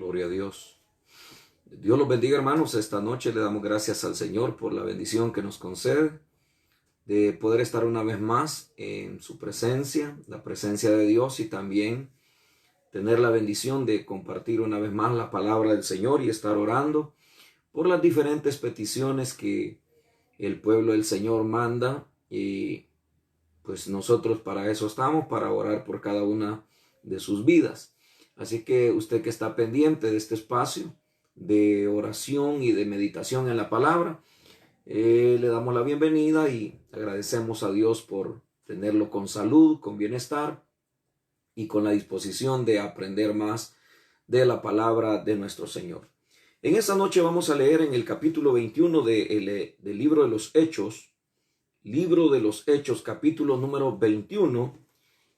Gloria a Dios. Dios los bendiga, hermanos. Esta noche le damos gracias al Señor por la bendición que nos concede de poder estar una vez más en su presencia, la presencia de Dios, y también tener la bendición de compartir una vez más la palabra del Señor y estar orando por las diferentes peticiones que el pueblo del Señor manda. Y pues nosotros para eso estamos, para orar por cada una de sus vidas. Así que usted que está pendiente de este espacio de oración y de meditación en la palabra, le damos la bienvenida y agradecemos a Dios por tenerlo con salud, con bienestar y con la disposición de aprender más de la palabra de nuestro Señor. En esta noche vamos a leer en el capítulo 21 del libro de los Hechos, capítulo número 21,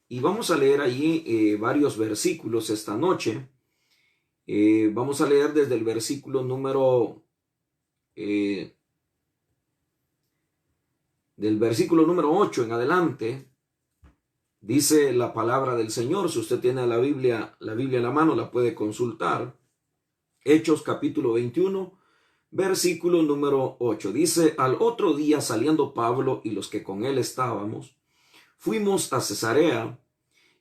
y vamos a leer allí varios versículos esta noche. Vamos a leer desde el versículo número del versículo número 8 en adelante. Dice la palabra del Señor. Si usted tiene la Biblia en la mano, la puede consultar. Hechos capítulo 21, versículo número 8. Dice: al otro día, saliendo Pablo y los que con él estábamos, fuimos a Cesarea,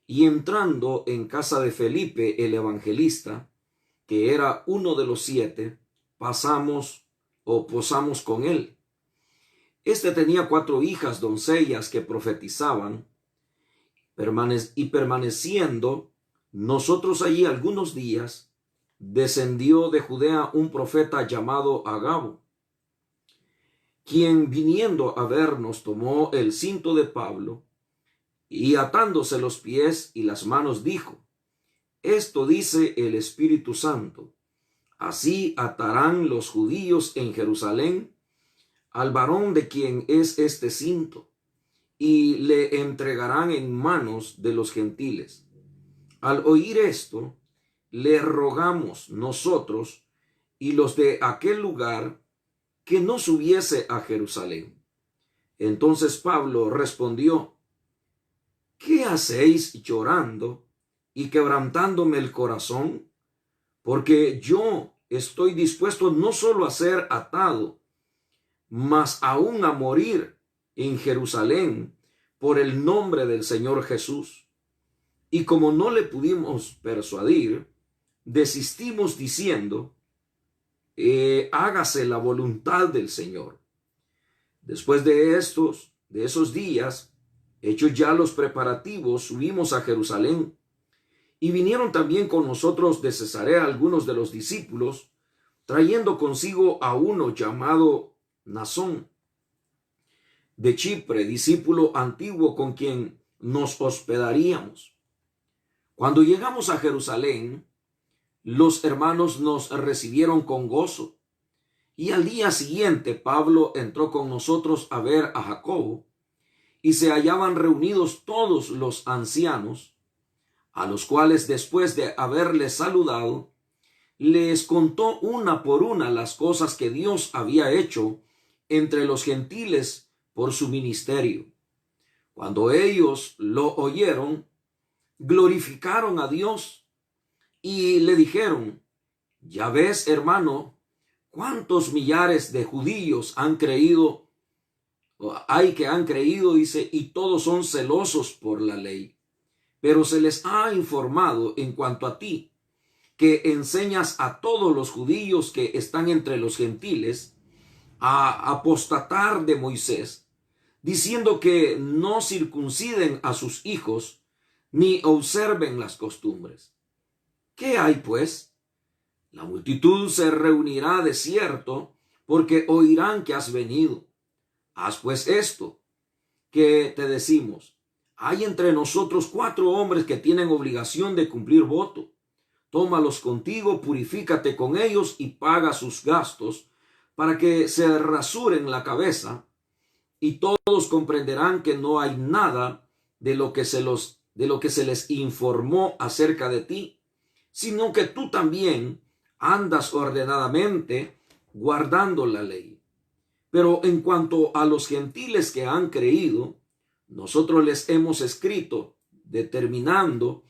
y entrando en casa de Felipe el evangelista, que era uno de los 7, posamos con él. Este tenía 4 hijas doncellas que profetizaban, y permaneciendo nosotros allí algunos días, descendió de Judea un profeta llamado Agabo, quien viniendo a vernos tomó el cinto de Pablo, y atándose los pies y las manos dijo: esto dice el Espíritu Santo, así atarán los judíos en Jerusalén al varón de quien es este cinto, y le entregarán en manos de los gentiles. Al oír esto, le rogamos nosotros y los de aquel lugar que no subiese a Jerusalén. Entonces Pablo respondió: ¿qué hacéis llorando y quebrantándome el corazón? Porque yo estoy dispuesto no solo a ser atado, mas aún a morir en Jerusalén por el nombre del Señor Jesús. Y como no le pudimos persuadir, desistimos diciendo: hágase la voluntad del Señor. Después de esos días, hechos ya los preparativos, subimos a Jerusalén, y vinieron también con nosotros de Cesarea algunos de los discípulos, trayendo consigo a uno llamado Nasón de Chipre, discípulo antiguo con quien nos hospedaríamos. Cuando llegamos a Jerusalén, los hermanos nos recibieron con gozo, y al día siguiente Pablo entró con nosotros a ver a Jacobo, y se hallaban reunidos todos los ancianos, a los cuales, después de haberles saludado, les contó una por una las cosas que Dios había hecho entre los gentiles por su ministerio. Cuando ellos lo oyeron, glorificaron a Dios y le dijeron: ya ves, hermano, cuántos millares de judíos han creído, dice, y todos son celosos por la ley. Pero se les ha informado en cuanto a ti, que enseñas a todos los judíos que están entre los gentiles a apostatar de Moisés, diciendo que no circunciden a sus hijos ni observen las costumbres. ¿Qué hay, pues? La multitud se reunirá de cierto, porque oirán que has venido. Haz pues esto que te decimos: hay entre nosotros 4 hombres que tienen obligación de cumplir voto. Tómalos contigo, purifícate con ellos y paga sus gastos, para que se rasuren la cabeza, y todos comprenderán que no hay nada de lo que se les informó acerca de ti, sino que tú también andas ordenadamente guardando la ley. Pero en cuanto a los gentiles que han creído, nosotros les hemos escrito determinando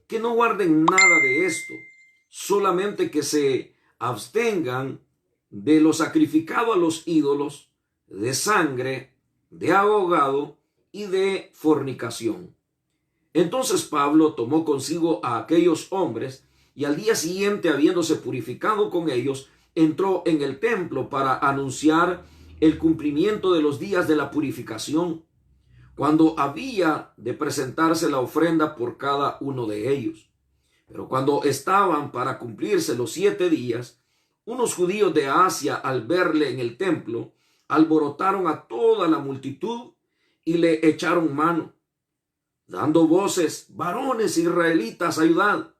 que no guarden nada de esto, solamente que se abstengan de lo sacrificado a los ídolos, de sangre, de ahogado y de fornicación. Entonces Pablo tomó consigo a aquellos hombres y al día siguiente, habiéndose purificado con ellos, entró en el templo para anunciar el cumplimiento de los días de la purificación, cuando había de presentarse la ofrenda por cada uno de ellos. Pero cuando estaban para cumplirse los 7 días, unos judíos de Asia, al verle en el templo, alborotaron a toda la multitud y le echaron mano, dando voces: varones israelitas, ayudad.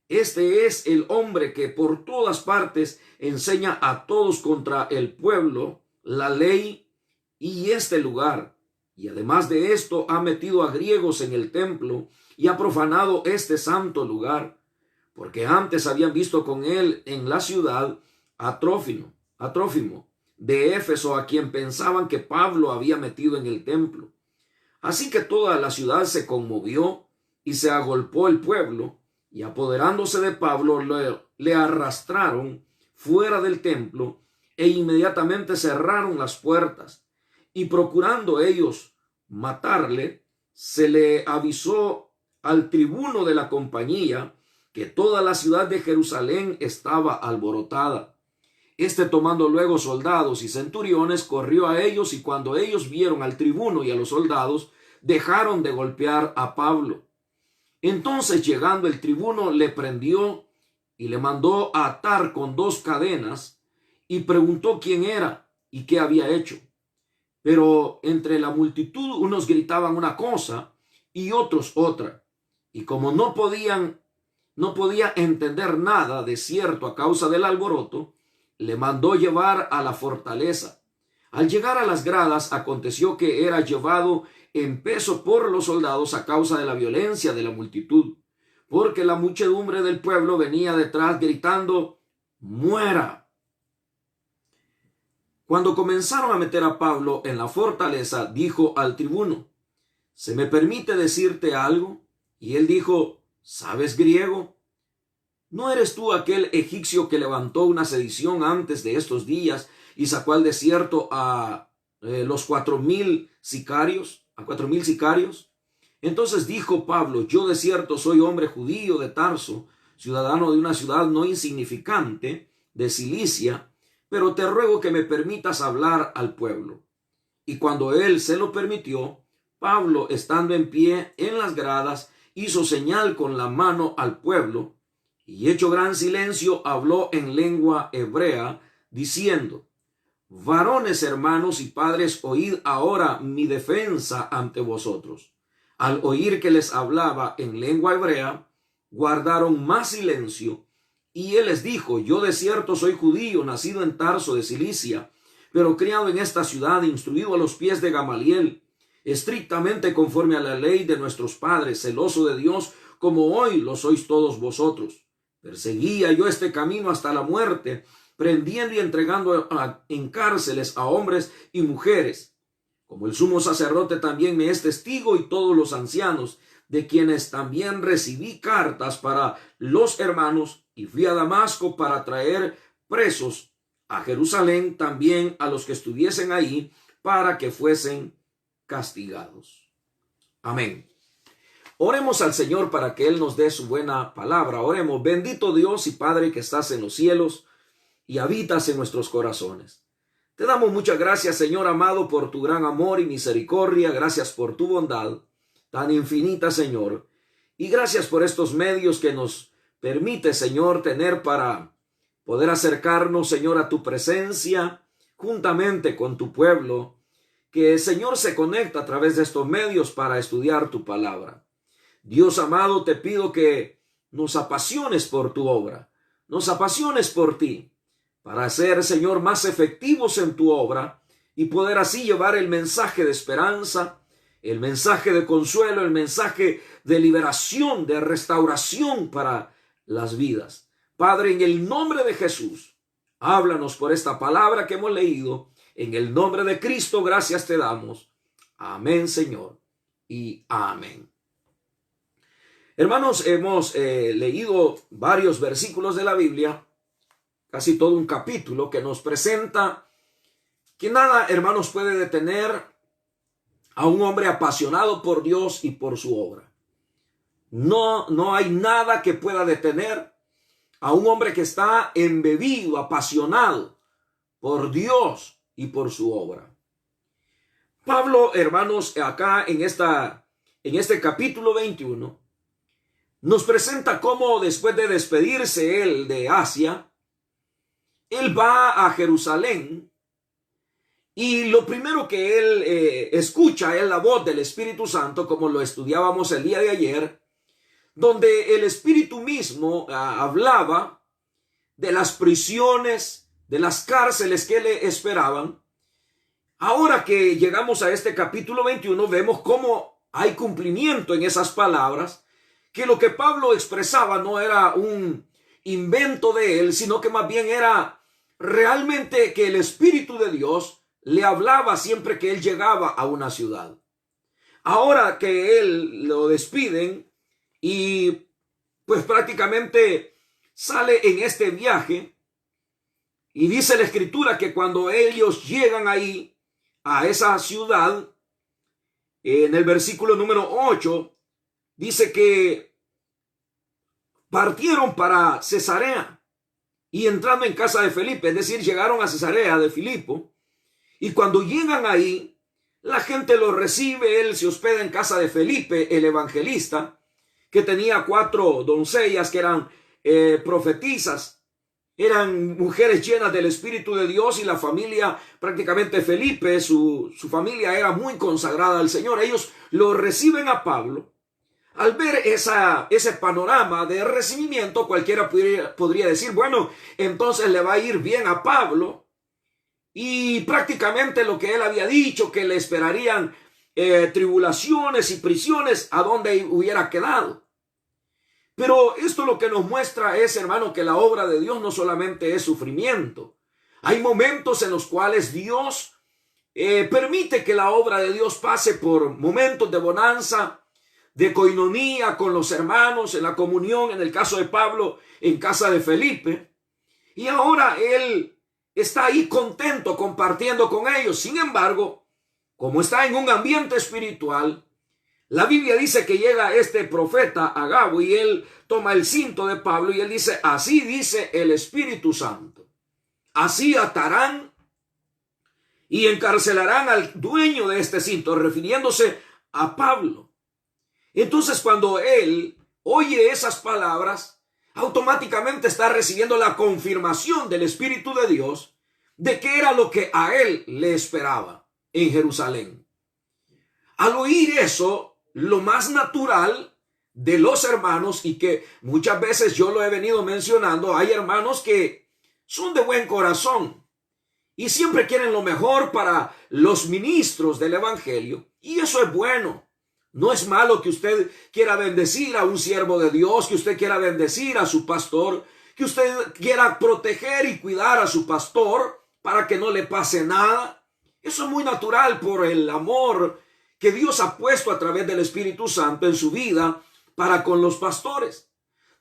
Este es el hombre que por todas partes enseña a todos contra el pueblo, la ley y este lugar. Y además de esto ha metido a griegos en el templo y ha profanado este santo lugar, porque antes habían visto con él en la ciudad a Trófimo de Éfeso, a quien pensaban que Pablo había metido en el templo. Así que toda la ciudad se conmovió y se agolpó el pueblo, y apoderándose de Pablo le arrastraron fuera del templo e inmediatamente cerraron las puertas. Y procurando ellos matarle, se le avisó al tribuno de la compañía que toda la ciudad de Jerusalén estaba alborotada. Este, tomando luego soldados y centuriones, corrió a ellos, y cuando ellos vieron al tribuno y a los soldados, dejaron de golpear a Pablo. Entonces, llegando el tribuno, le prendió y le mandó a atar con 2 cadenas, y preguntó quién era y qué había hecho. Pero entre la multitud unos gritaban una cosa y otros otra, y como no podía entender nada de cierto a causa del alboroto, le mandó llevar a la fortaleza. Al llegar a las gradas, aconteció que era llevado en peso por los soldados a causa de la violencia de la multitud, porque la muchedumbre del pueblo venía detrás gritando: ¡muera! Cuando comenzaron a meter a Pablo en la fortaleza, dijo al tribuno: ¿se me permite decirte algo? Y él dijo: ¿sabes griego? ¿No eres tú aquel egipcio que levantó una sedición antes de estos días y sacó al desierto a los 4,000 sicarios? ¿A 4,000 sicarios? Entonces dijo Pablo: yo de cierto soy hombre judío de Tarso, ciudadano de una ciudad no insignificante de Cilicia, pero te ruego que me permitas hablar al pueblo. Y cuando él se lo permitió, Pablo, estando en pie en las gradas, hizo señal con la mano al pueblo, y hecho gran silencio, habló en lengua hebrea, diciendo: varones, hermanos y padres, oíd ahora mi defensa ante vosotros. Al oír que les hablaba en lengua hebrea, guardaron más silencio, y él les dijo: yo de cierto soy judío, nacido en Tarso de Cilicia, pero criado en esta ciudad, instruido a los pies de Gamaliel, estrictamente conforme a la ley de nuestros padres, celoso de Dios, como hoy lo sois todos vosotros. Perseguía yo este camino hasta la muerte, prendiendo y entregando en cárceles a hombres y mujeres. Como el sumo sacerdote también me es testigo, y todos los ancianos, de quienes también recibí cartas para los hermanos, y fui a Damasco para traer presos a Jerusalén también a los que estuviesen ahí, para que fuesen castigados. Amén. Oremos al Señor para que Él nos dé su buena palabra. Oremos. Bendito Dios y Padre que estás en los cielos y habitas en nuestros corazones. Te damos muchas gracias, Señor amado, por tu gran amor y misericordia. Gracias por tu bondad tan infinita, Señor. Y gracias por estos medios que nos permite, Señor, tener para poder acercarnos, Señor, a tu presencia juntamente con tu pueblo, que, Señor, se conecta a través de estos medios para estudiar tu palabra. Dios amado, te pido que nos apasiones por tu obra, nos apasiones por ti, para ser, Señor, más efectivos en tu obra y poder así llevar el mensaje de esperanza, el mensaje de consuelo, el mensaje de liberación, de restauración para las vidas. Padre, en el nombre de Jesús, háblanos por esta palabra que hemos leído. En el nombre de Cristo, gracias te damos. Amén, Señor, y amén. Hermanos, hemos leído varios versículos de la Biblia, casi todo un capítulo que nos presenta que nada, hermanos, puede detener a un hombre apasionado por Dios y por su obra. No hay nada que pueda detener a un hombre que está embebido, apasionado por Dios y por su obra. Pablo, hermanos, acá en este capítulo 21, nos presenta cómo después de despedirse él de Asia, él va a Jerusalén y lo primero que él escucha es la voz del Espíritu Santo, como lo estudiábamos el día de ayer, donde el Espíritu mismo hablaba de las prisiones, de las cárceles que le esperaban. Ahora que llegamos a este capítulo 21, vemos cómo hay cumplimiento en esas palabras, que lo que Pablo expresaba no era un invento de él, sino que más bien era realmente que el Espíritu de Dios le hablaba siempre que él llegaba a una ciudad. Ahora que él lo despiden y pues prácticamente sale en este viaje, y dice la Escritura que cuando ellos llegan ahí a esa ciudad, en el versículo número 8, dice que partieron para Cesarea y entrando en casa de Felipe, es decir, llegaron a Cesarea de Filipo, y cuando llegan ahí, la gente los recibe. Él se hospeda en casa de Felipe, el evangelista, que tenía 4 doncellas que eran profetisas. Eran mujeres llenas del Espíritu de Dios, y la familia, prácticamente Felipe, su familia era muy consagrada al Señor. Ellos lo reciben a Pablo. Al ver ese panorama de recibimiento, cualquiera podría decir, bueno, entonces le va a ir bien a Pablo. Y prácticamente lo que él había dicho, que le esperarían tribulaciones y prisiones, a donde hubiera quedado. Pero esto lo que nos muestra es, hermano, que la obra de Dios no solamente es sufrimiento. Hay momentos en los cuales Dios permite que la obra de Dios pase por momentos de bonanza, de coinonía con los hermanos, en la comunión, en el caso de Pablo, en casa de Felipe. Y ahora él está ahí contento compartiendo con ellos. Sin embargo, como está en un ambiente espiritual, la Biblia dice que llega este profeta Agabo y él toma el cinto de Pablo y él dice, así dice el Espíritu Santo, así atarán y encarcelarán al dueño de este cinto, refiriéndose a Pablo. Entonces, cuando él oye esas palabras, automáticamente está recibiendo la confirmación del Espíritu de Dios de que era lo que a él le esperaba en Jerusalén. Al oír eso, lo más natural de los hermanos, y que muchas veces yo lo he venido mencionando, hay hermanos que son de buen corazón y siempre quieren lo mejor para los ministros del evangelio, y eso es bueno. No es malo que usted quiera bendecir a un siervo de Dios, que usted quiera bendecir a su pastor, que usted quiera proteger y cuidar a su pastor para que no le pase nada. Eso es muy natural por el amor que Dios ha puesto a través del Espíritu Santo en su vida para con los pastores.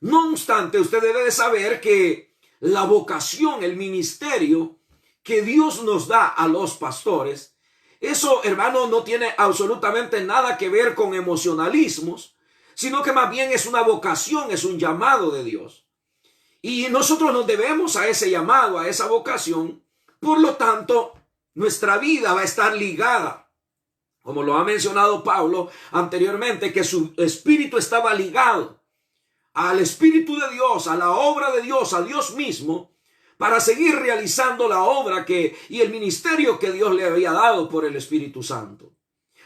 No obstante, usted debe de saber que la vocación, el ministerio que Dios nos da a los pastores, eso, hermano, no tiene absolutamente nada que ver con emocionalismos, sino que más bien es una vocación, es un llamado de Dios. Y nosotros nos debemos a ese llamado, a esa vocación. Por lo tanto, nuestra vida va a estar ligada, como lo ha mencionado Pablo anteriormente, que su espíritu estaba ligado al Espíritu de Dios, a la obra de Dios, a Dios mismo, para seguir realizando la obra y el ministerio que Dios le había dado por el Espíritu Santo.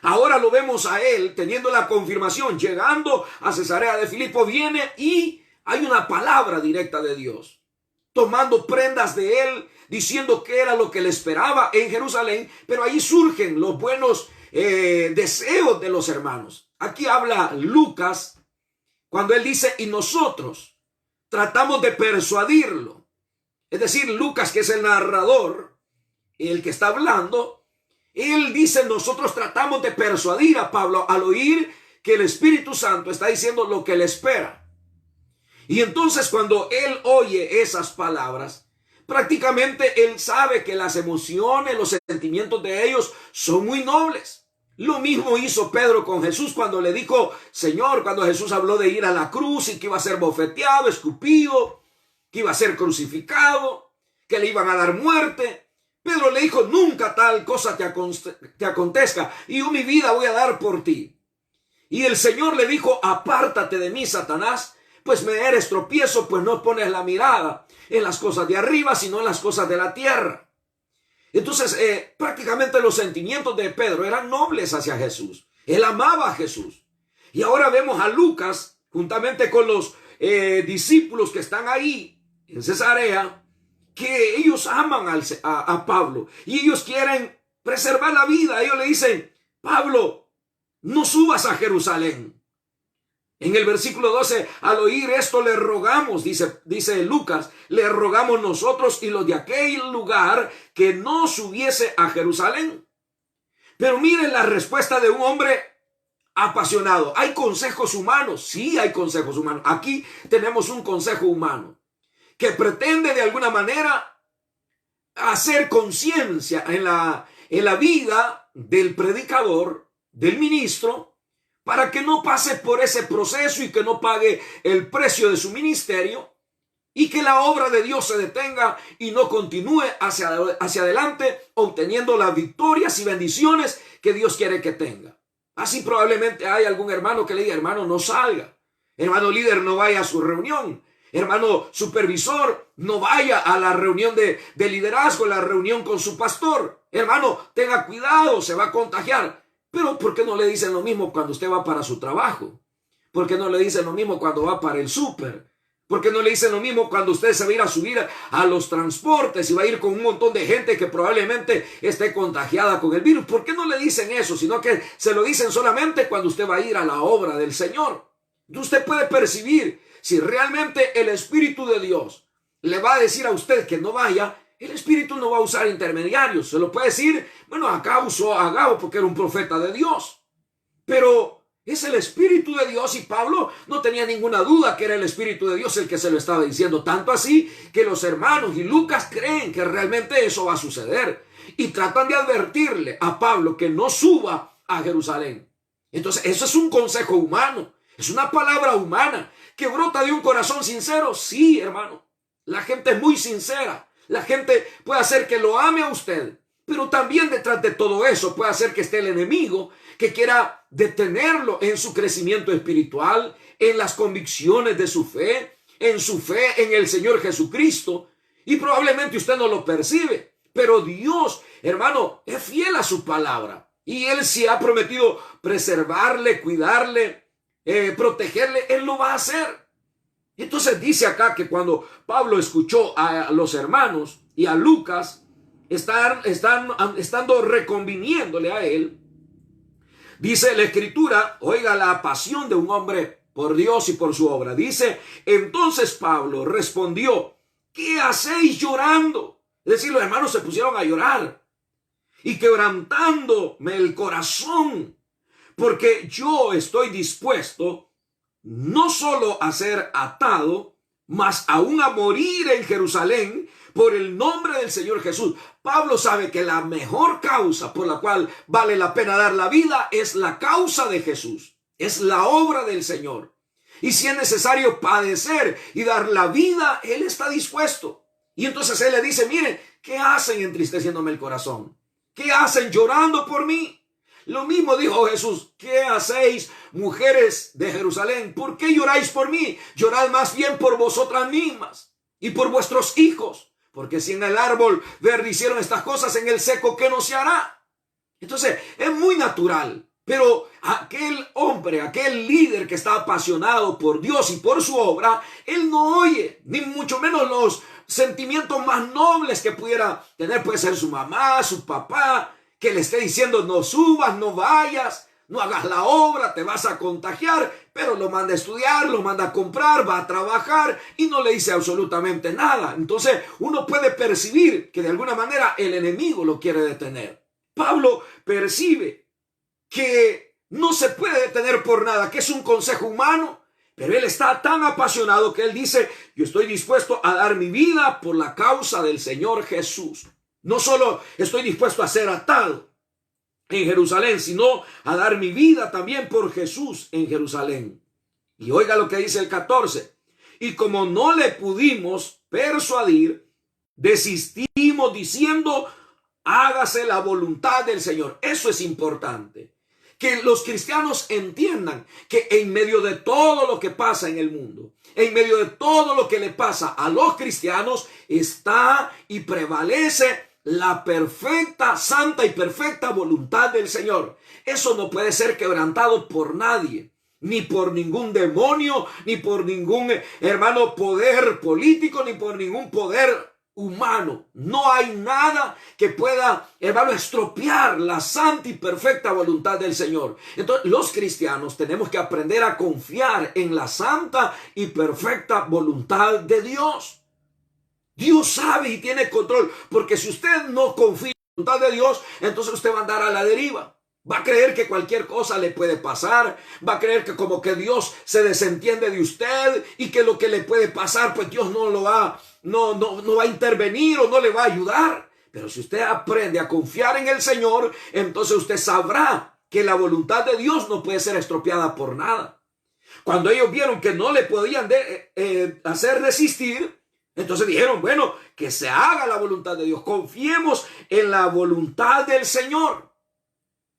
Ahora lo vemos a él teniendo la confirmación, llegando a Cesarea de Filipo, viene y hay una palabra directa de Dios, tomando prendas de él, diciendo que era lo que le esperaba en Jerusalén, pero ahí surgen los buenos deseos de los hermanos. Aquí habla Lucas cuando él dice, y nosotros tratamos de persuadirlo. Es decir, Lucas, que es el narrador, el que está hablando, él dice, nosotros tratamos de persuadir a Pablo al oír que el Espíritu Santo está diciendo lo que le espera. Y entonces cuando él oye esas palabras, prácticamente él sabe que las emociones, los sentimientos de ellos son muy nobles. Lo mismo hizo Pedro con Jesús cuando le dijo, Señor, cuando Jesús habló de ir a la cruz y que iba a ser bofeteado, escupido, que iba a ser crucificado, que le iban a dar muerte. Pedro le dijo, nunca tal cosa te acontezca, y yo mi vida voy a dar por ti. Y el Señor le dijo, apártate de mí, Satanás, pues me eres tropiezo, pues no pones la mirada en las cosas de arriba, sino en las cosas de la tierra. Entonces, prácticamente los sentimientos de Pedro eran nobles hacia Jesús. Él amaba a Jesús. Y ahora vemos a Lucas, juntamente con los discípulos que están ahí en Cesarea, que ellos aman a Pablo y ellos quieren preservar la vida. Ellos le dicen, Pablo, no subas a Jerusalén. En el versículo 12, al oír esto le rogamos, dice Lucas, le rogamos nosotros y los de aquel lugar que no subiese a Jerusalén. Pero miren la respuesta de un hombre apasionado. ¿Hay consejos humanos? Sí, hay consejos humanos. Aquí tenemos un consejo humano que pretende de alguna manera hacer conciencia en la vida del predicador, del ministro, para que no pase por ese proceso y que no pague el precio de su ministerio y que la obra de Dios se detenga y no continúe hacia adelante obteniendo las victorias y bendiciones que Dios quiere que tenga. Así probablemente hay algún hermano que le diga, hermano, no salga. Hermano líder, no vaya a su reunión. Hermano supervisor, no vaya a la reunión de liderazgo, la reunión con su pastor. Hermano, tenga cuidado, se va a contagiar. Pero ¿por qué no le dicen lo mismo cuando usted va para su trabajo? ¿Por qué no le dicen lo mismo cuando va para el súper? ¿Por qué no le dicen lo mismo cuando usted se va a ir a subir a los transportes y va a ir con un montón de gente que probablemente esté contagiada con el virus? ¿Por qué no le dicen eso? Sino que se lo dicen solamente cuando usted va a ir a la obra del Señor. Usted puede percibir si realmente el Espíritu de Dios le va a decir a usted que no vaya. El Espíritu no va a usar intermediarios. Se lo puede decir, bueno, acá usó a Agabo porque era un profeta de Dios. Pero es el Espíritu de Dios y Pablo no tenía ninguna duda que era el Espíritu de Dios el que se lo estaba diciendo. Tanto así que los hermanos y Lucas creen que realmente eso va a suceder. Y tratan de advertirle a Pablo que no suba a Jerusalén. Entonces, eso es un consejo humano. Es una palabra humana que brota de un corazón sincero. Sí, hermano. La gente es muy sincera. La gente puede hacer que lo ame a usted, pero también detrás de todo eso puede hacer que esté el enemigo que quiera detenerlo en su crecimiento espiritual, en las convicciones de su fe en el Señor Jesucristo. Y probablemente usted no lo percibe, pero Dios, hermano, es fiel a su palabra. Y Él si ha prometido preservarle, cuidarle, protegerle, Él lo va a hacer. Entonces dice acá que cuando Pablo escuchó a los hermanos y a Lucas estando reconviniéndole a él, dice la Escritura, oiga la pasión de un hombre por Dios y por su obra. Dice, entonces Pablo respondió, ¿qué hacéis llorando? Es decir, los hermanos se pusieron a llorar y quebrantándome el corazón, porque yo estoy dispuesto no solo a ser atado, mas aún a morir en Jerusalén por el nombre del Señor Jesús. Pablo sabe que la mejor causa por la cual vale la pena dar la vida es la causa de Jesús, es la obra del Señor. Y si es necesario padecer y dar la vida, Él está dispuesto. Y entonces Él le dice, miren, ¿qué hacen entristeciéndome el corazón? ¿Qué hacen llorando por mí? Lo mismo dijo Jesús, ¿qué hacéis, mujeres de Jerusalén? ¿Por qué lloráis por mí? Llorad más bien por vosotras mismas y por vuestros hijos, porque si en el árbol verde hicieron estas cosas, en el seco, ¿qué no se hará? Entonces, es muy natural, pero aquel hombre, aquel líder que está apasionado por Dios y por su obra, él no oye, ni mucho menos los sentimientos más nobles que pudiera tener. Puede ser su mamá, su papá, que le esté diciendo no subas, no vayas, no hagas la obra, te vas a contagiar, pero lo manda a estudiar, lo manda a comprar, va a trabajar y no le dice absolutamente nada. Entonces uno puede percibir que de alguna manera el enemigo lo quiere detener. Pablo percibe que no se puede detener por nada, que es un consejo humano. Pero él está tan apasionado que él dice, yo estoy dispuesto a dar mi vida por la causa del Señor Jesús. No solo estoy dispuesto a ser atado en Jerusalén, sino a dar mi vida también por Jesús en Jerusalén. Y oiga lo que dice el 14. Y como no le pudimos persuadir, desistimos diciendo, hágase la voluntad del Señor. Eso es importante. Que los cristianos entiendan que en medio de todo lo que pasa en el mundo, en medio de todo lo que le pasa a los cristianos, está y prevalece la perfecta, santa y perfecta voluntad del Señor. Eso no puede ser quebrantado por nadie, ni por ningún demonio, ni por ningún hermano poder político, ni por ningún poder humano. No hay nada que pueda, hermano, estropear la santa y perfecta voluntad del Señor. Entonces, los cristianos tenemos que aprender a confiar en la santa y perfecta voluntad de Dios. Dios sabe y tiene control, porque si usted no confía en la voluntad de Dios, entonces usted va a andar a la deriva. Va a creer que cualquier cosa le puede pasar, va a creer que como que Dios se desentiende de usted y que lo que le puede pasar, pues Dios no lo va, no va a intervenir o no le va a ayudar. Pero si usted aprende a confiar en el Señor, entonces usted sabrá que la voluntad de Dios no puede ser estropeada por nada. Cuando ellos vieron que no le podían hacer resistir, entonces dijeron, bueno, que se haga la voluntad de Dios. Confiemos en la voluntad del Señor.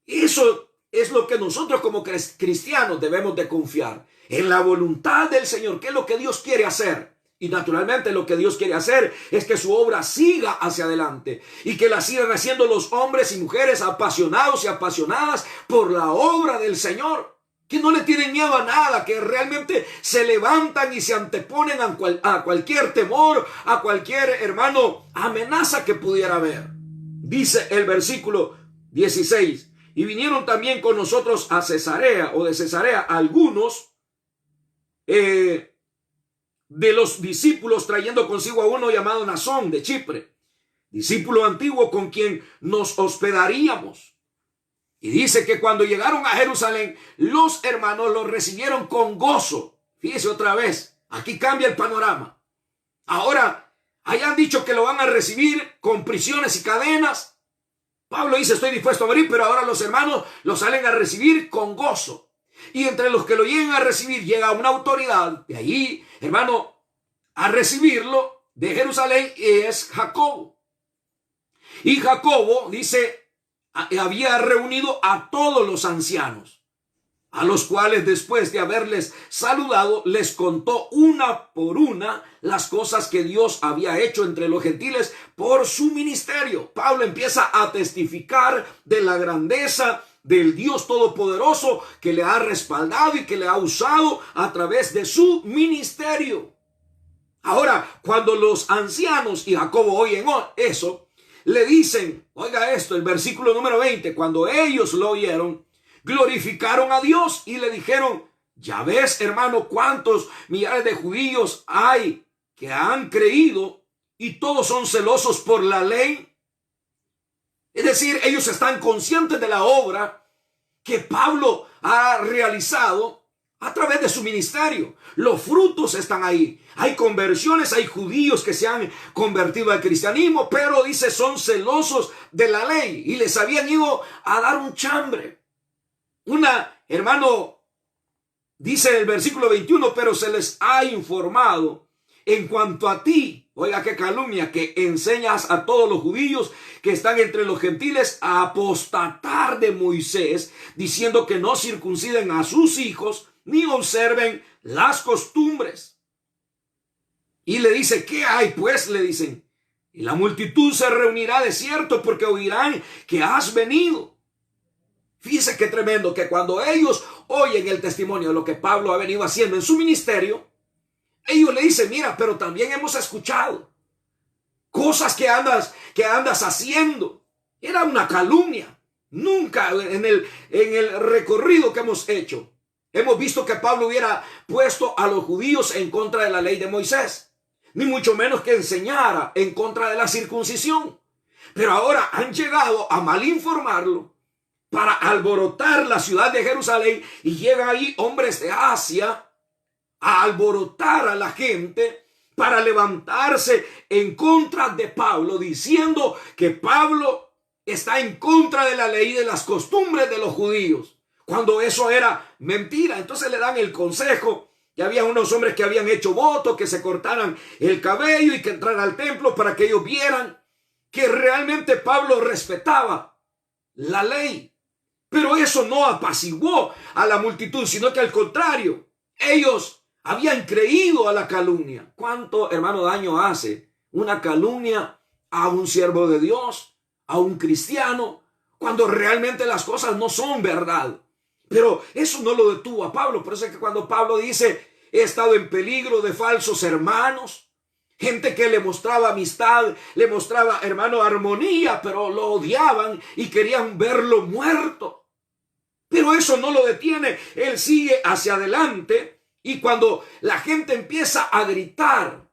Eso es lo que nosotros como cristianos debemos de confiar. En la voluntad del Señor. ¿Qué es lo que Dios quiere hacer? Y naturalmente lo que Dios quiere hacer es que su obra siga hacia adelante. Y que la sigan haciendo los hombres y mujeres apasionados y apasionadas por la obra del Señor. Que no le tienen miedo a nada, que realmente se levantan y se anteponen a cualquier temor, a cualquier, hermano, amenaza que pudiera haber. Dice el versículo 16, y vinieron también con nosotros a Cesarea o de Cesarea algunos de los discípulos, trayendo consigo a uno llamado Nazón de Chipre, discípulo antiguo con quien nos hospedaríamos. Y dice que cuando llegaron a Jerusalén, los hermanos los recibieron con gozo. Fíjese otra vez, aquí cambia el panorama. Ahora, hayan dicho que lo van a recibir con prisiones y cadenas. Pablo dice, estoy dispuesto a morir, pero ahora los hermanos lo salen a recibir con gozo. Y entre los que lo lleguen a recibir, llega una autoridad de allí, hermano, a recibirlo de Jerusalén, es Jacobo. Y Jacobo, dice, había reunido a todos los ancianos, a los cuales después de haberles saludado, les contó una por una las cosas que Dios había hecho entre los gentiles por su ministerio. Pablo empieza a testificar de la grandeza del Dios Todopoderoso que le ha respaldado y que le ha usado a través de su ministerio. Ahora, cuando los ancianos y Jacobo oyen eso, le dicen, oiga esto, el versículo número 20, cuando ellos lo oyeron, glorificaron a Dios y le dijeron, ya ves, hermano, cuántos millares de judíos hay que han creído y todos son celosos por la ley. Es decir, ellos están conscientes de la obra que Pablo ha realizado a través de su ministerio. Los frutos están ahí. Hay conversiones, hay judíos que se han convertido al cristianismo, pero dice, son celosos de la ley y les habían ido a dar un chambre. Hermano, dice el versículo 21, pero se les ha informado en cuanto a ti, oiga qué calumnia, que enseñas a todos los judíos que están entre los gentiles a apostatar de Moisés, diciendo que no circunciden a sus hijos ni observen las costumbres. Y le dice, ¿qué hay? Pues le dicen, y la multitud se reunirá de cierto porque oirán que has venido. Fíjese qué tremendo, que cuando ellos oyen el testimonio de lo que Pablo ha venido haciendo en su ministerio, ellos le dicen, mira, pero también hemos escuchado cosas que andas haciendo. Era una calumnia. Nunca en el recorrido que hemos hecho hemos visto que Pablo hubiera puesto a los judíos en contra de la ley de Moisés, ni mucho menos que enseñara en contra de la circuncisión. Pero ahora han llegado a mal informarlo, para alborotar la ciudad de Jerusalén, y llegan ahí hombres de Asia a alborotar a la gente para levantarse en contra de Pablo, diciendo que Pablo está en contra de la ley y de las costumbres de los judíos, cuando eso era mentira. Entonces le dan el consejo, que había unos hombres que habían hecho voto, que se cortaran el cabello y que entraran al templo para que ellos vieran que realmente Pablo respetaba la ley. Pero eso no apaciguó a la multitud, sino que al contrario, ellos habían creído a la calumnia. ¿Cuánto, hermano, daño hace una calumnia a un siervo de Dios, a un cristiano, cuando realmente las cosas no son verdad? Pero eso no lo detuvo a Pablo. Por eso es que cuando Pablo dice, he estado en peligro de falsos hermanos, gente que le mostraba amistad, le mostraba, hermano, armonía, pero lo odiaban y querían verlo muerto. Pero eso no lo detiene. Él sigue hacia adelante, y cuando la gente empieza a gritar,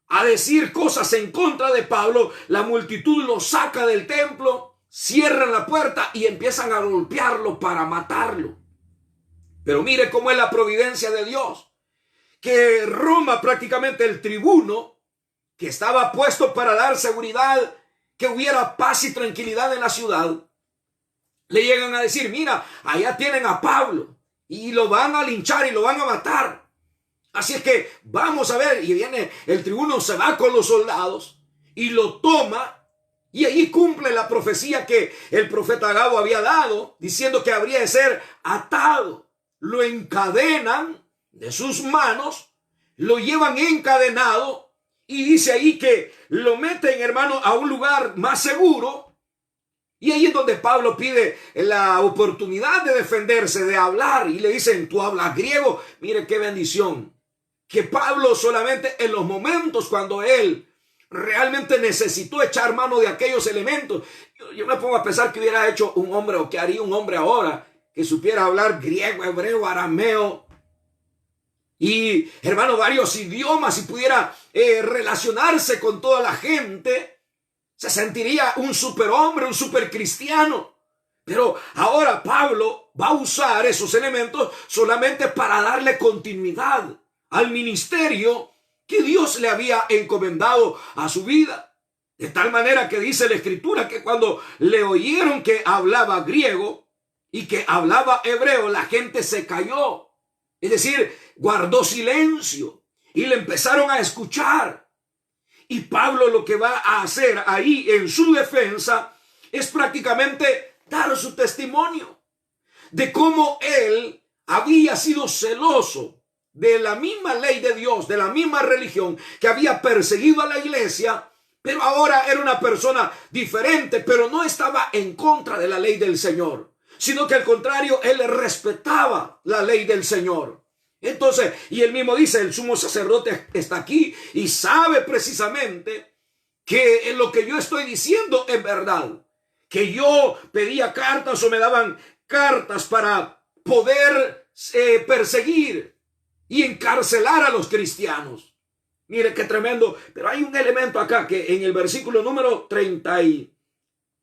a decir cosas en contra de Pablo, la multitud lo saca del templo, cierran la puerta y empiezan a golpearlo para matarlo. Pero mire cómo es la providencia de Dios, que Roma, prácticamente el tribuno, que estaba puesto para dar seguridad, que hubiera paz y tranquilidad en la ciudad, le llegan a decir, mira, allá tienen a Pablo y lo van a linchar y lo van a matar. Así es que vamos a ver. Y viene el tribuno, se va con los soldados y lo toma, y allí cumple la profecía que el profeta Agabo había dado, diciendo que habría de ser atado. Lo encadenan de sus manos, lo llevan encadenado, y dice ahí que lo meten, hermano, a un lugar más seguro. Y ahí es donde Pablo pide la oportunidad de defenderse, de hablar. Y le dicen, tú hablas griego. Mire qué bendición. Que Pablo solamente en los momentos cuando él realmente necesitó echar mano de aquellos elementos. Yo me pongo a pensar que hubiera hecho un hombre, o que haría un hombre ahora, que supiera hablar griego, hebreo, arameo y, hermano, varios idiomas, y pudiera relacionarse con toda la gente. Se sentiría un superhombre, un supercristiano. Pero ahora Pablo va a usar esos elementos solamente para darle continuidad al ministerio que Dios le había encomendado a su vida. De tal manera que dice la Escritura que cuando le oyeron que hablaba griego y que hablaba hebreo, la gente se cayó. Es decir, guardó silencio y le empezaron a escuchar. Y Pablo lo que va a hacer ahí en su defensa es prácticamente dar su testimonio de cómo él había sido celoso de la misma ley de Dios, de la misma religión, que había perseguido a la iglesia, pero ahora era una persona diferente, pero no estaba en contra de la ley del Señor, sino que al contrario, él respetaba la ley del Señor. Entonces, y él mismo dice, el sumo sacerdote está aquí y sabe precisamente que lo que yo estoy diciendo es verdad, que yo pedía cartas o me daban cartas para poder perseguir y encarcelar a los cristianos. Mire qué tremendo. Pero hay un elemento acá que en el versículo número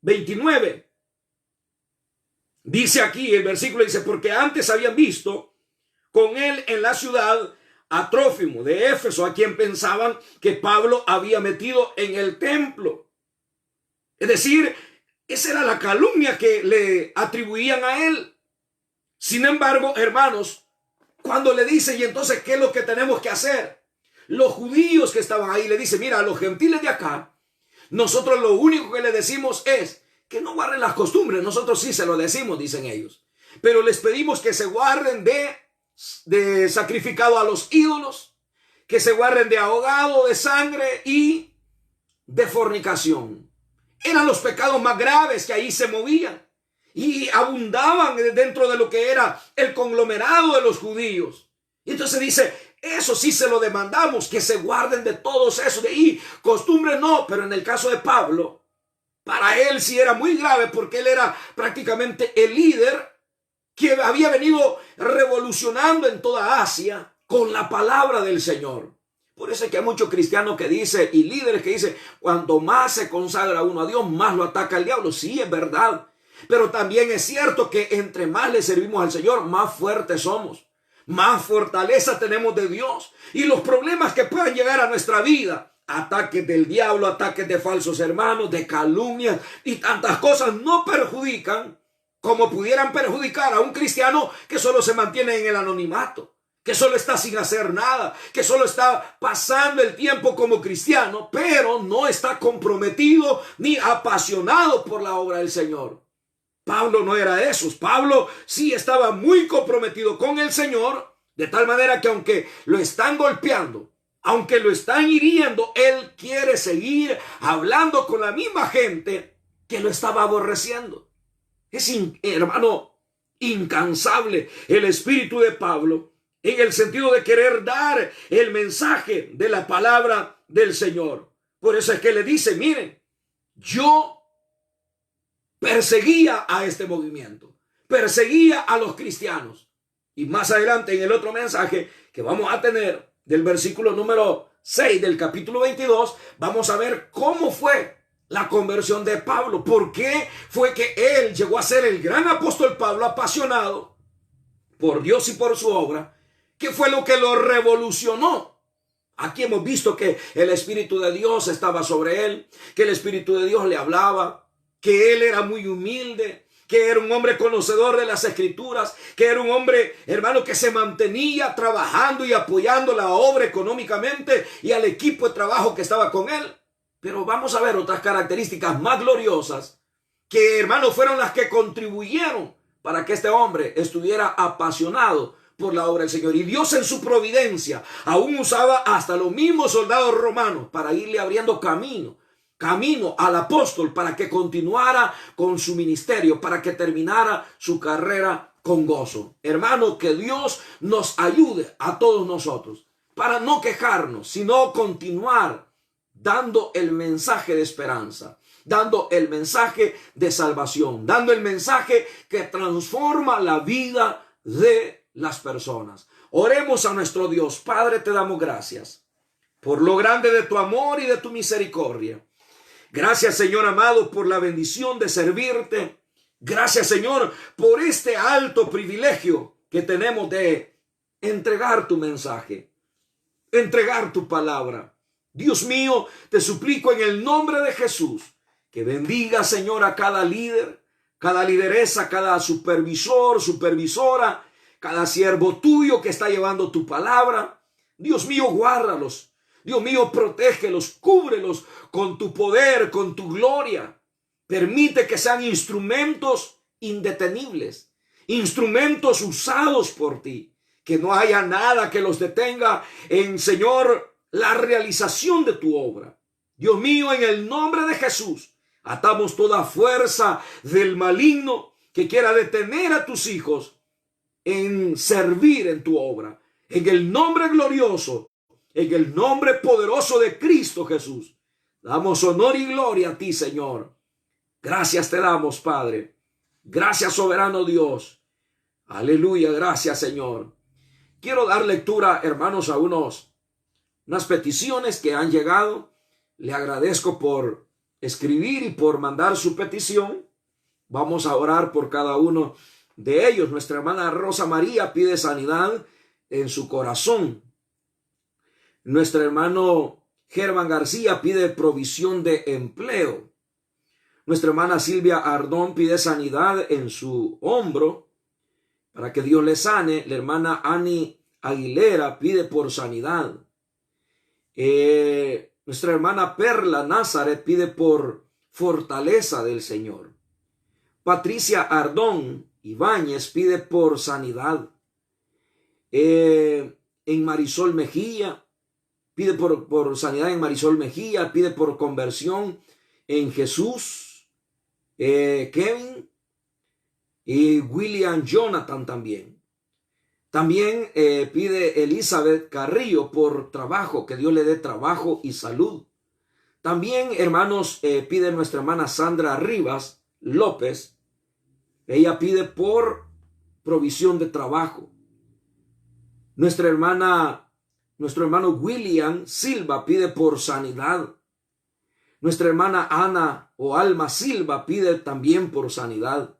29 dice aquí, el versículo dice, porque antes habían visto con él en la ciudad a Trófimo de Éfeso, a quien pensaban que Pablo había metido en el templo. Es decir, esa era la calumnia que le atribuían a él. Sin embargo, hermanos, cuando le dice, y entonces, ¿qué es lo que tenemos que hacer? Los judíos que estaban ahí le dicen, mira, a los gentiles de acá, nosotros lo único que le decimos es que no guarden las costumbres. Nosotros sí se lo decimos, dicen ellos. Pero les pedimos que se guarden de sacrificado a los ídolos, que se guarden de ahogado de sangre y de fornicación. Eran los pecados más graves que ahí se movían y abundaban dentro de lo que era el conglomerado de los judíos. Y entonces dice, eso sí se lo demandamos, que se guarden de todos esos de ahí. Costumbres no, pero en el caso de Pablo, para él sí era muy grave, porque él era prácticamente el líder que había venido revolucionando en toda Asia con la palabra del Señor. Por eso es que hay muchos cristianos que dicen, y líderes que dicen, cuanto más se consagra uno a Dios, más lo ataca el diablo. Sí, es verdad. Pero también es cierto que entre más le servimos al Señor, más fuertes somos. Más fortaleza tenemos de Dios. Y los problemas que puedan llegar a nuestra vida, ataques del diablo, ataques de falsos hermanos, de calumnias y tantas cosas, no perjudican como pudieran perjudicar a un cristiano que solo se mantiene en el anonimato, que solo está sin hacer nada, que solo está pasando el tiempo como cristiano, pero no está comprometido ni apasionado por la obra del Señor. Pablo no era eso. Pablo sí estaba muy comprometido con el Señor, de tal manera que aunque lo están golpeando, aunque lo están hiriendo, él quiere seguir hablando con la misma gente que lo estaba aborreciendo. Es, hermano, incansable el espíritu de Pablo en el sentido de querer dar el mensaje de la palabra del Señor. Por eso es que le dice, miren, yo perseguía a este movimiento, perseguía a los cristianos. Y más adelante en el otro mensaje que vamos a tener del versículo número 6 del capítulo 22, vamos a ver cómo fue la conversión de Pablo. ¿Por qué fue que él llegó a ser el gran apóstol Pablo, apasionado por Dios y por su obra? ¿Qué fue lo que lo revolucionó? Aquí hemos visto que el Espíritu de Dios estaba sobre él, que el Espíritu de Dios le hablaba, que él era muy humilde, que era un hombre conocedor de las Escrituras, que era un hombre, hermano, que se mantenía trabajando y apoyando la obra económicamente y al equipo de trabajo que estaba con él. Pero vamos a ver otras características más gloriosas que, hermano, fueron las que contribuyeron para que este hombre estuviera apasionado por la obra del Señor. Y Dios en su providencia aún usaba hasta los mismos soldados romanos para irle abriendo camino al apóstol para que continuara con su ministerio, para que terminara su carrera con gozo. Hermano, que Dios nos ayude a todos nosotros para no quejarnos, sino continuar dando el mensaje de esperanza, dando el mensaje de salvación, dando el mensaje que transforma la vida de las personas. Oremos a nuestro Dios. Padre, te damos gracias por lo grande de tu amor y de tu misericordia. Gracias, Señor amado, por la bendición de servirte. Gracias, Señor, por este alto privilegio que tenemos de entregar tu mensaje, entregar tu palabra. Dios mío, te suplico en el nombre de Jesús que bendiga, Señor, a cada líder, cada lideresa, cada supervisor, supervisora, cada siervo tuyo que está llevando tu palabra. Dios mío, guárdalos. Dios mío, protégelos, cúbrelos con tu poder, con tu gloria. Permite que sean instrumentos indetenibles, instrumentos usados por ti. Que no haya nada que los detenga en, Señor, la realización de tu obra. Dios mío, en el nombre de Jesús, atamos toda fuerza del maligno que quiera detener a tus hijos en servir en tu obra. En el nombre glorioso, en el nombre poderoso de Cristo Jesús, damos honor y gloria a ti, Señor. Gracias te damos, Padre. Gracias, soberano Dios. Aleluya, gracias, Señor. Quiero dar lectura, hermanos, a unas peticiones que han llegado. Le agradezco por escribir y por mandar su petición. Vamos a orar por cada uno de ellos. Nuestra hermana Rosa María pide sanidad en su corazón. Nuestro hermano Germán García pide provisión de empleo. Nuestra hermana Silvia Ardón pide sanidad en su hombro para que Dios le sane. La hermana Ani Aguilera pide por sanidad. Nuestra hermana Perla Nazaret pide por fortaleza del Señor. Patricia Ardón Ibáñez pide por sanidad. En Marisol Mejía pide por sanidad en Marisol Mejía, pide por conversión en Jesús, Kevin y William Jonathan también. También pide Elizabeth Carrillo por trabajo, que Dios le dé trabajo y salud. También, hermanos, pide nuestra hermana Sandra Rivas López. Ella pide por provisión de trabajo. Nuestro hermano William Silva pide por sanidad. Nuestra hermana Ana o Alma Silva pide también por sanidad.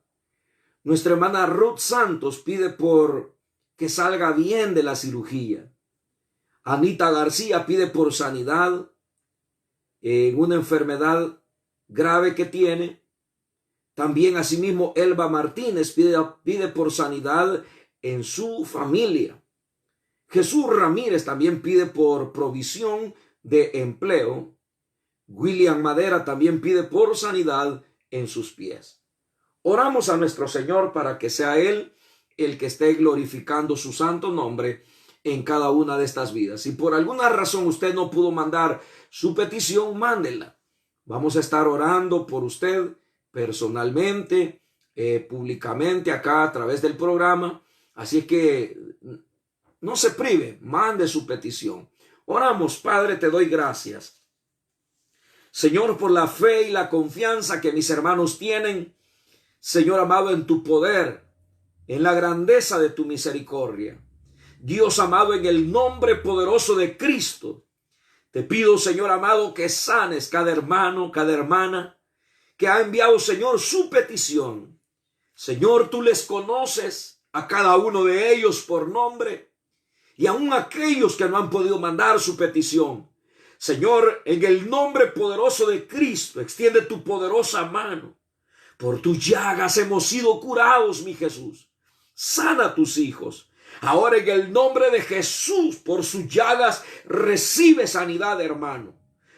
Nuestra hermana Ruth Santos pide por que salga bien de la cirugía. Anita García pide por sanidad en una enfermedad grave que tiene. También asimismo Elba Martínez pide por sanidad en su familia. Jesús Ramírez también pide por provisión de empleo. William Madera también pide por sanidad en sus pies. Oramos a nuestro Señor para que sea Él el que esté glorificando su santo nombre en cada una de estas vidas. Si por alguna razón usted no pudo mandar su petición, mándela. Vamos a estar orando por usted personalmente, públicamente acá a través del programa. Así que no se prive, mande su petición. Oramos. Padre, te doy gracias, Señor, por la fe y la confianza que mis hermanos tienen, Señor amado, en tu poder, en la grandeza de tu misericordia. Dios amado, en el nombre poderoso de Cristo, te pido, Señor amado, que sanes cada hermano, cada hermana que ha enviado, Señor, su petición. Señor, tú les conoces a cada uno de ellos por nombre, y aún aquellos que no han podido mandar su petición. Señor, en el nombre poderoso de Cristo, extiende tu poderosa mano. Por tus llagas hemos sido curados, mi Jesús. Sana a tus hijos. Ahora en el nombre de Jesús, por sus llagas, recibe sanidad, hermano.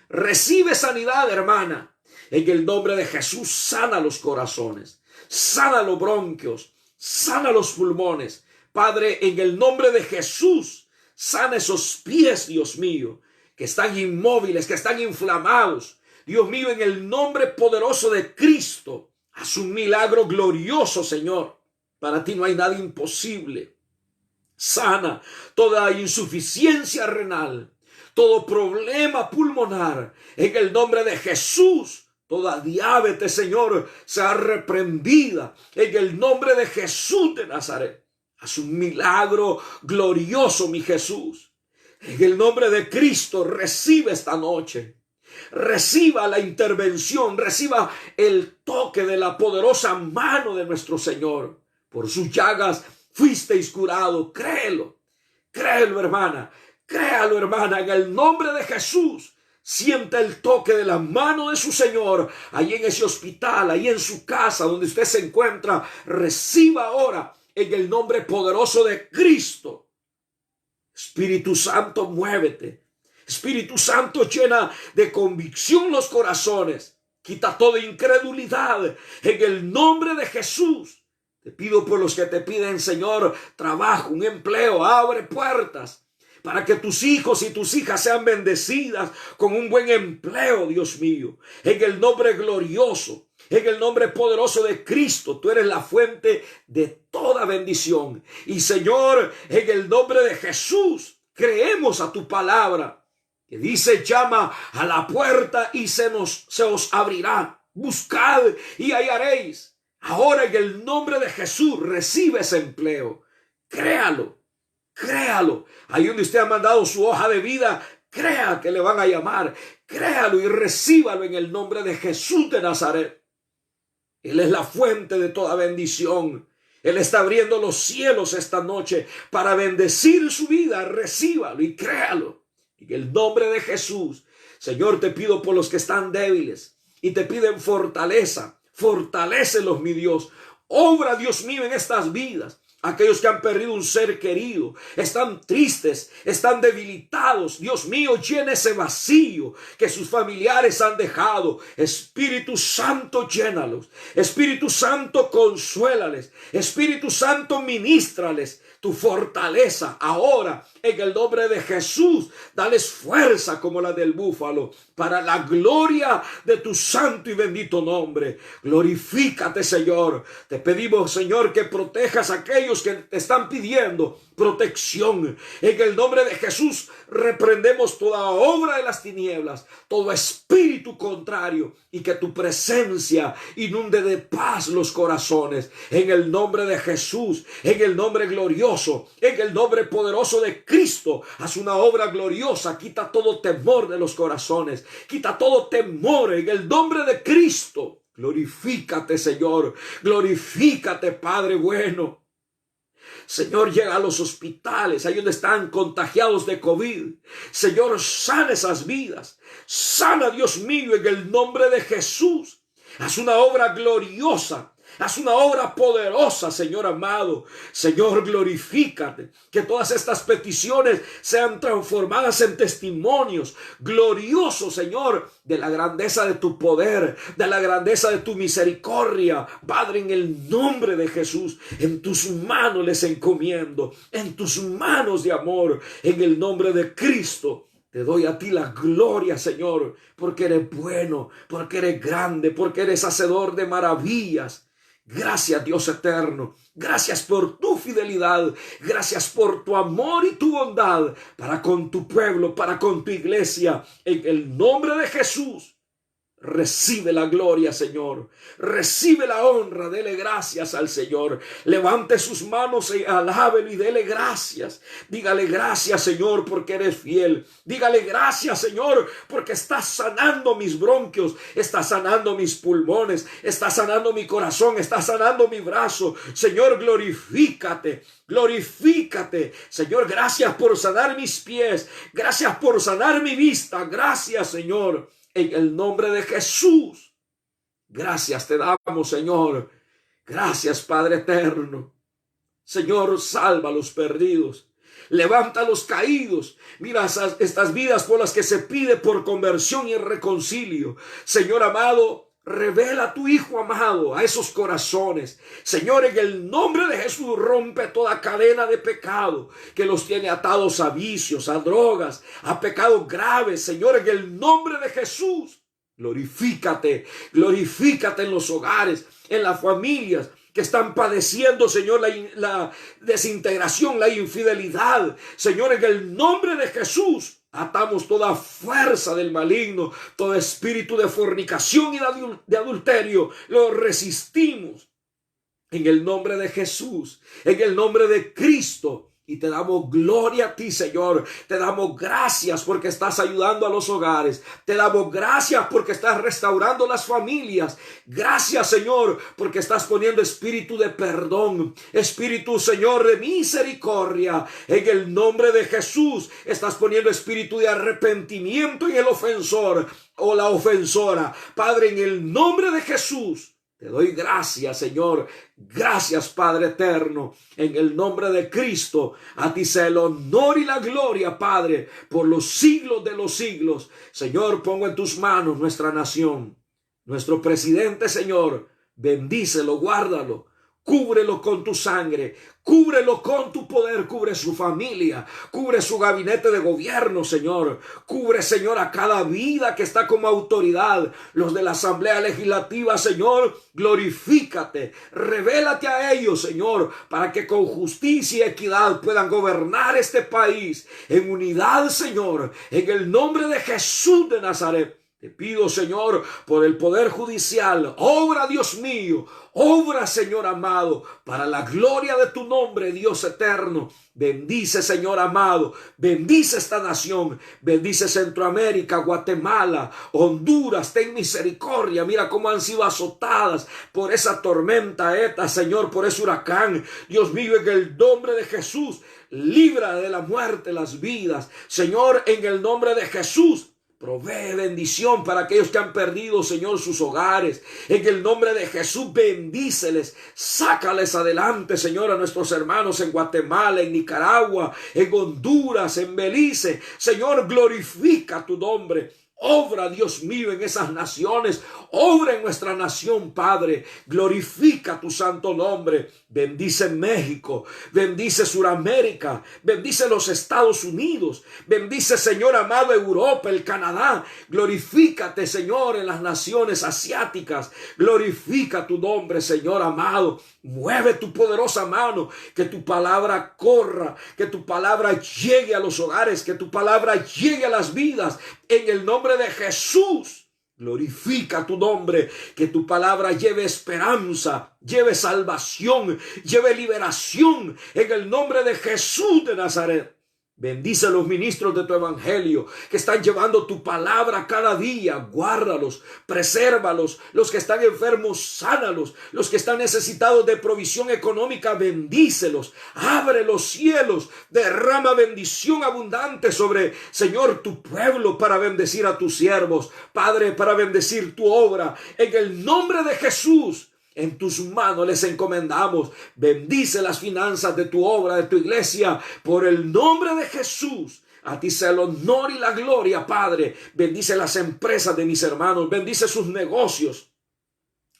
Recibe sanidad, hermana. En el nombre de Jesús, sana los corazones. Sana los bronquios. Sana los pulmones. Padre, en el nombre de Jesús, sana esos pies, Dios mío, que están inmóviles, que están inflamados. Dios mío, en el nombre poderoso de Cristo, haz un milagro glorioso, Señor. Para ti no hay nada imposible. Sana toda insuficiencia renal, todo problema pulmonar. En el nombre de Jesús, toda diabetes, Señor, sea reprendida. En el nombre de Jesús de Nazaret. Haz un milagro glorioso, mi Jesús. En el nombre de Cristo, recibe esta noche. Reciba la intervención, reciba el toque de la poderosa mano de nuestro Señor. Por sus llagas fuisteis curado. Créelo, créelo, hermana. Créalo, hermana, en el nombre de Jesús. Sienta el toque de la mano de su Señor ahí en ese hospital, ahí en su casa donde usted se encuentra. Reciba ahora en el nombre poderoso de Cristo. Espíritu Santo, muévete. Espíritu Santo, llena de convicción los corazones. Quita toda incredulidad en el nombre de Jesús. Te pido por los que te piden, Señor, trabajo, un empleo. Abre puertas para que tus hijos y tus hijas sean bendecidas con un buen empleo, Dios mío. En el nombre glorioso, en el nombre poderoso de Cristo, tú eres la fuente de toda bendición. Y Señor, en el nombre de Jesús, creemos a tu palabra, que dice: llama a la puerta y se os abrirá. Buscad y hallaréis. Ahora en el nombre de Jesús recibe ese empleo. Créalo, créalo. Ahí donde usted ha mandado su hoja de vida, crea que le van a llamar. Créalo y recíbalo en el nombre de Jesús de Nazaret. Él es la fuente de toda bendición. Él está abriendo los cielos esta noche para bendecir su vida. Recíbalo y créalo. En el nombre de Jesús. Señor, te pido por los que están débiles y te piden fortaleza. Fortalécelos, mi Dios. Obra, Dios mío, en estas vidas. Aquellos que han perdido un ser querido, están tristes, están debilitados. Dios mío, llena ese vacío que sus familiares han dejado. Espíritu Santo, llénalos. Espíritu Santo, consuélales. Espíritu Santo, ministrales tu fortaleza ahora en el nombre de Jesús. Dales fuerza como la del búfalo para la gloria de tu santo y bendito nombre. Glorifícate, Señor. Te pedimos, Señor, que protejas a aquellos que te están pidiendo protección. En el nombre de Jesús reprendemos toda obra de las tinieblas, todo espíritu contrario, y que tu presencia inunde de paz los corazones. En el nombre de Jesús, en el nombre glorioso, en el nombre poderoso de Cristo, haz una obra gloriosa. Quita todo temor de los corazones, quita todo temor en el nombre de Cristo. Glorifícate, Señor, glorifícate, Padre bueno. Señor, llega a los hospitales, ahí donde están contagiados de COVID. Señor, sana esas vidas. Sana, Dios mío, en el nombre de Jesús. Haz una obra gloriosa. Haz una obra poderosa, Señor amado. Señor, glorifícate. Que todas estas peticiones sean transformadas en testimonios gloriosos, Señor, de la grandeza de tu poder, de la grandeza de tu misericordia. Padre, en el nombre de Jesús, en tus manos les encomiendo, en tus manos de amor, en el nombre de Cristo. Te doy a ti la gloria, Señor, porque eres bueno, porque eres grande, porque eres hacedor de maravillas. Gracias, Dios eterno. Gracias por tu fidelidad. Gracias por tu amor y tu bondad para con tu pueblo, para con tu iglesia. En el nombre de Jesús. Recibe la gloria, Señor. Recibe la honra. Dele gracias al Señor. Levante sus manos y alábelo y dele gracias. Dígale gracias, Señor, porque eres fiel. Dígale gracias, Señor, porque estás sanando mis bronquios. Estás sanando mis pulmones. Estás sanando mi corazón. Estás sanando mi brazo. Señor, glorifícate. Glorifícate. Señor, gracias por sanar mis pies. Gracias por sanar mi vista. Gracias, Señor. En el nombre de Jesús. Gracias te damos, Señor. Gracias, Padre eterno. Señor, salva a los perdidos. Levanta a los caídos. Mira estas vidas por las que se pide por conversión y reconcilio. Señor amado, revela a tu Hijo amado a esos corazones. Señor, en el nombre de Jesús, rompe toda cadena de pecado que los tiene atados a vicios, a drogas, a pecados graves. Señor, en el nombre de Jesús, glorifícate. Glorifícate en los hogares, en las familias que están padeciendo, Señor, la desintegración, la infidelidad. Señor, en el nombre de Jesús, atamos toda fuerza del maligno, todo espíritu de fornicación y de adulterio. Lo resistimos en el nombre de Jesús, en el nombre de Cristo. Y te damos gloria a ti, Señor. Te damos gracias porque estás ayudando a los hogares. Te damos gracias porque estás restaurando las familias. Gracias, Señor, porque estás poniendo espíritu de perdón. Espíritu, Señor, de misericordia. En el nombre de Jesús estás poniendo espíritu de arrepentimiento en el ofensor o la ofensora. Padre, en el nombre de Jesús, te doy gracias, Señor. Gracias, Padre eterno. En el nombre de Cristo, a ti sea el honor y la gloria, Padre, por los siglos de los siglos. Señor, pongo en tus manos nuestra nación. Nuestro presidente, Señor, bendícelo, guárdalo. Cúbrelo con tu sangre, cúbrelo con tu poder, cubre su familia, cubre su gabinete de gobierno, Señor. Cubre, Señor, a cada vida que está como autoridad, los de la Asamblea Legislativa, Señor. Glorifícate, revélate a ellos, Señor, para que con justicia y equidad puedan gobernar este país en unidad, Señor, en el nombre de Jesús de Nazaret. Te pido, Señor, por el poder judicial, obra, Dios mío, obra, Señor amado, para la gloria de tu nombre, Dios eterno. Bendice, Señor amado, bendice esta nación, bendice Centroamérica, Guatemala, Honduras, ten misericordia. Mira cómo han sido azotadas por esa tormenta ETA, Señor, por ese huracán. Dios mío, en el nombre de Jesús, libra de la muerte las vidas. Señor, en el nombre de Jesús, provee bendición para aquellos que han perdido, Señor, sus hogares. En el nombre de Jesús, bendíceles. Sácales adelante, Señor, a nuestros hermanos en Guatemala, en Nicaragua, en Honduras, en Belice. Señor, glorifica tu nombre. Obra, Dios mío, en esas naciones. Obra en nuestra nación, Padre. Glorifica tu santo nombre. Bendice México. Bendice Suramérica. Bendice los Estados Unidos. Bendice, Señor amado, Europa, el Canadá. Glorifícate, Señor, en las naciones asiáticas. Glorifica tu nombre, Señor amado. Mueve tu poderosa mano, que tu palabra corra, que tu palabra llegue a los hogares, que tu palabra llegue a las vidas. En el nombre de Jesús, glorifica tu nombre, que tu palabra lleve esperanza, lleve salvación, lleve liberación. En el nombre de Jesús de Nazaret. Bendice a los ministros de tu evangelio que están llevando tu palabra cada día. Guárdalos, presérvalos. Los que están enfermos, sánalos. Los que están necesitados de provisión económica, bendícelos. Abre los cielos, derrama bendición abundante sobre, Señor, tu pueblo, para bendecir a tus siervos. Padre, para bendecir tu obra. En el nombre de Jesús, en tus manos les encomendamos. Bendice las finanzas de tu obra, de tu iglesia, por el nombre de Jesús. A ti sea el honor y la gloria, Padre. Bendice las empresas de mis hermanos, bendice sus negocios.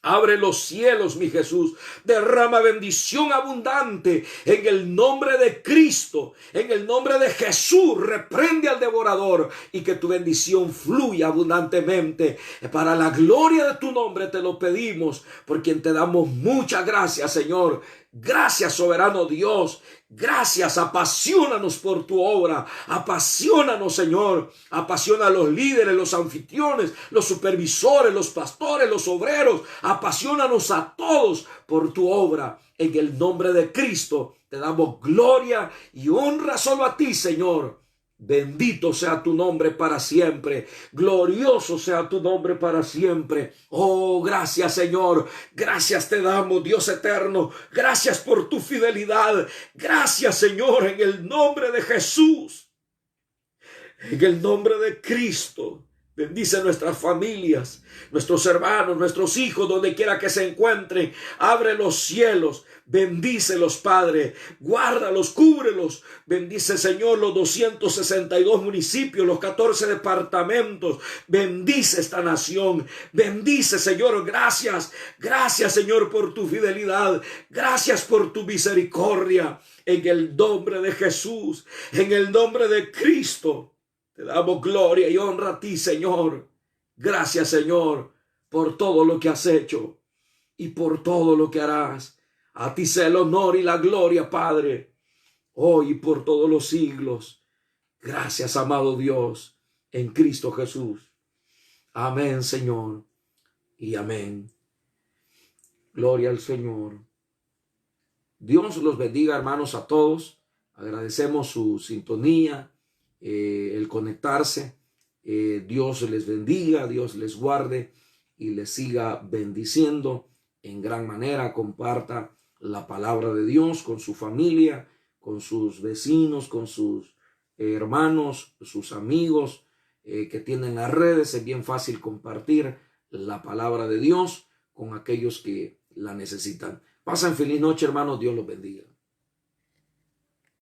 Abre los cielos, mi Jesús. Derrama bendición abundante en el nombre de Cristo. En el nombre de Jesús, reprende al devorador y que tu bendición fluya abundantemente. Para la gloria de tu nombre te lo pedimos, por quien te damos muchas gracias, Señor. Gracias, soberano Dios. Gracias, apasionanos por tu obra. Apasionanos, Señor. Apasiona a los líderes, los anfitriones, los supervisores, los pastores, los obreros. Apasionanos a todos por tu obra. En el nombre de Cristo te damos gloria y honra solo a ti, Señor. Bendito sea tu nombre para siempre. Glorioso sea tu nombre para siempre. Oh, gracias, Señor. Gracias te damos, Dios eterno. Gracias por tu fidelidad. Gracias, Señor, en el nombre de Jesús. En el nombre de Cristo. Bendice nuestras familias, nuestros hermanos, nuestros hijos, donde quiera que se encuentren. Abre los cielos. Bendícelos, Padre. Guárdalos, cúbrelos. Bendice, Señor, los 262 municipios, los 14 departamentos. Bendice esta nación. Bendice, Señor. Gracias. Gracias, Señor, por tu fidelidad. Gracias por tu misericordia. En el nombre de Jesús, en el nombre de Cristo, te damos gloria y honra a ti, Señor. Gracias, Señor, por todo lo que has hecho y por todo lo que harás. A ti sea el honor y la gloria, Padre, hoy y por todos los siglos. Gracias, amado Dios, en Cristo Jesús. Amén, Señor, y amén. Gloria al Señor. Dios los bendiga, hermanos, a todos. Agradecemos su sintonía, el conectarse. Dios les bendiga, Dios les guarde y les siga bendiciendo en gran manera. Comparta la palabra de Dios con su familia, con sus vecinos, con sus hermanos, sus amigos que tienen las redes. Es bien fácil compartir la palabra de Dios con aquellos que la necesitan. Pasen feliz noche, hermanos. Dios los bendiga.